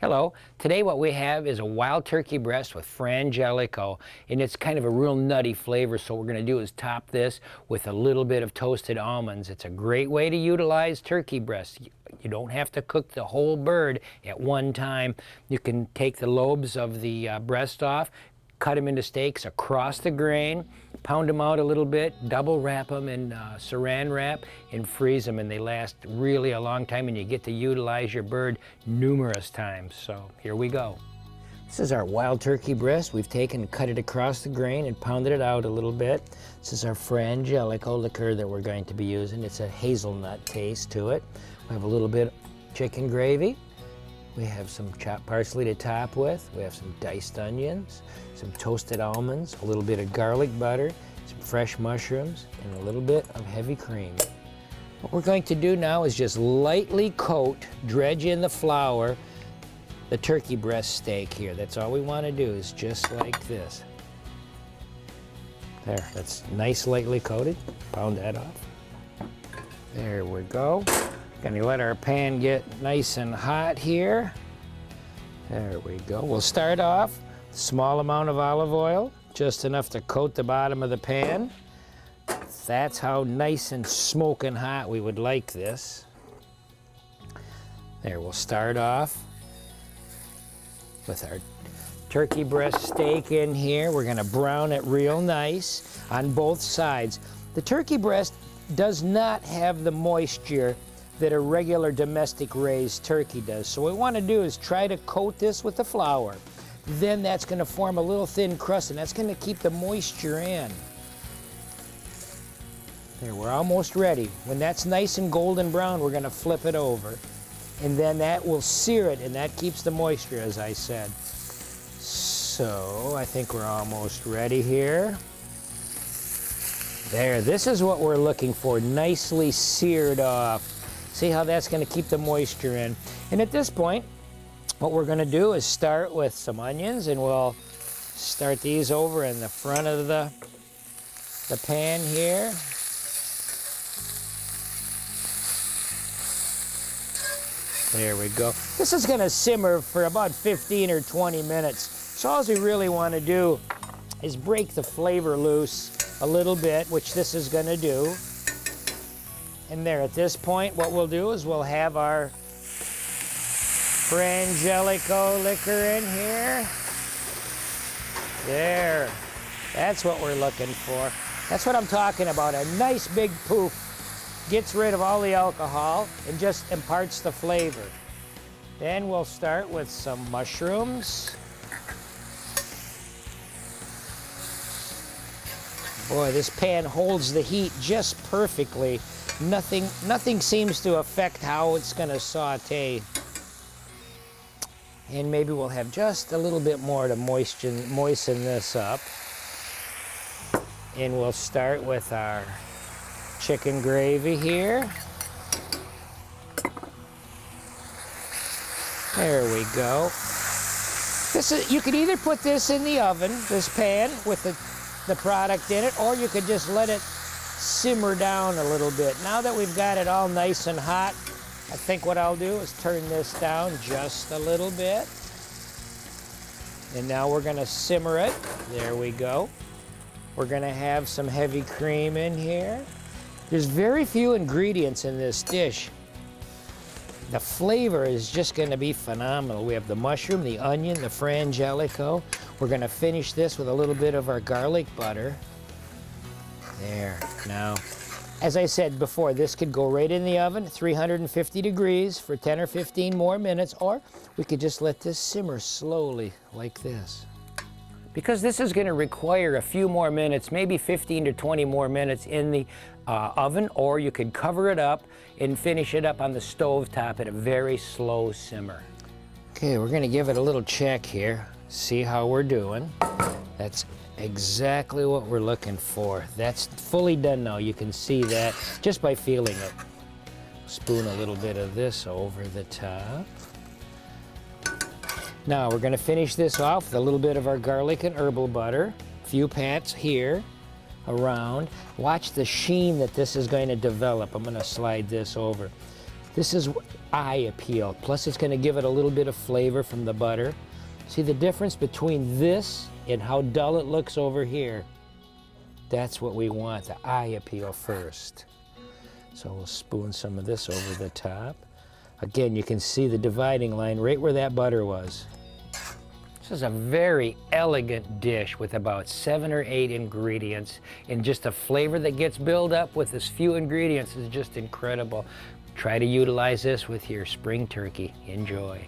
Hello. Today what we have is a wild turkey breast with Frangelico, and it's kind of a real nutty flavor, so what we're going to do is top this with a little bit of toasted almonds. It's a great way to utilize turkey breast. You don't have to cook the whole bird at one time. You can take the lobes of the breast off, cut them into steaks across the grain, pound them out a little bit, double wrap them in saran wrap, and freeze them, and they last really a long time, and you get to utilize your bird numerous times. So here we go. This is our wild turkey breast. We've taken and cut it across the grain and pounded it out a little bit. This is our Frangelico liquor that we're going to be using. It's a hazelnut taste to it. We have a little bit of chicken gravy. We have some chopped parsley to top with. We have some diced onions, some toasted almonds, a little bit of garlic butter, some fresh mushrooms, and a little bit of heavy cream. What we're going to do now is just lightly coat, dredge in the flour, the turkey breast steak here. That's all we want to do, is just like this. There, that's nice lightly coated. Pound that off. There we go. Gonna let our pan get nice and hot here. There we go. We'll start off with a small amount of olive oil, just enough to coat the bottom of the pan. That's how nice and smoking hot we would like this. There, we'll start off with our turkey breast steak in here. We're gonna brown it real nice on both sides. The turkey breast does not have the moisture that a regular domestic raised turkey does. So what we want to do is try to coat this with the flour. Then that's going to form a little thin crust, and that's going to keep the moisture in. There, we're almost ready. When that's nice and golden brown, we're going to flip it over. And then that will sear it, and that keeps the moisture, as I said. So I think we're almost ready here. There, this is what we're looking for, nicely seared off. See how that's going to keep the moisture in. And at this point, what we're going to do is start with some onions, and we'll start these over in the front of the pan here. There we go. This is going to simmer for about 15 or 20 minutes. So all we really want to do is break the flavor loose a little bit, which this is going to do. And there, at this point, what we'll do is we'll have our Frangelico liquor in here. There, that's what we're looking for. That's what I'm talking about, a nice big poof. Gets rid of all the alcohol and just imparts the flavor. Then we'll start with some mushrooms. Boy, this pan holds the heat just perfectly. Nothing seems to affect how it's going to saute. And maybe we'll have just a little bit more to moisten this up. And we'll start with our chicken gravy here. There we go. You could either put this in the oven, this pan, with the product in it, or you could just let it simmer down a little bit. Now that we've got it all nice and hot, I think what I'll do is turn this down just a little bit. And now we're going to simmer it. There we go. We're going to have some heavy cream in here. There's very few ingredients in this dish. The flavor is just going to be phenomenal. We have the mushroom, the onion, the Frangelico. We're going to finish this with a little bit of our garlic butter. There. Now, as I said before, this could go right in the oven, 350 degrees for 10 or 15 more minutes, or we could just let this simmer slowly like this. Because this is going to require a few more minutes, maybe 15 to 20 more minutes in the oven, or you could cover it up and finish it up on the stove top at a very slow simmer. Okay, we're going to give it a little check here, see how we're doing. That's exactly what we're looking for. That's fully done now. You can see that just by feeling it. Spoon a little bit of this over the top. Now we're going to finish this off with a little bit of our garlic and herbal butter. A few pats here around. Watch the sheen that this is going to develop. I'm going to slide this over. This is eye appeal. Plus it's going to give it a little bit of flavor from the butter. See the difference between this and how dull it looks over here? That's what we want, the eye appeal first. So we'll spoon some of this over the top. Again, you can see the dividing line right where that butter was. This is a very elegant dish with about 7 or 8 ingredients, and just the flavor that gets built up with this few ingredients is just incredible. Try to utilize this with your spring turkey. Enjoy.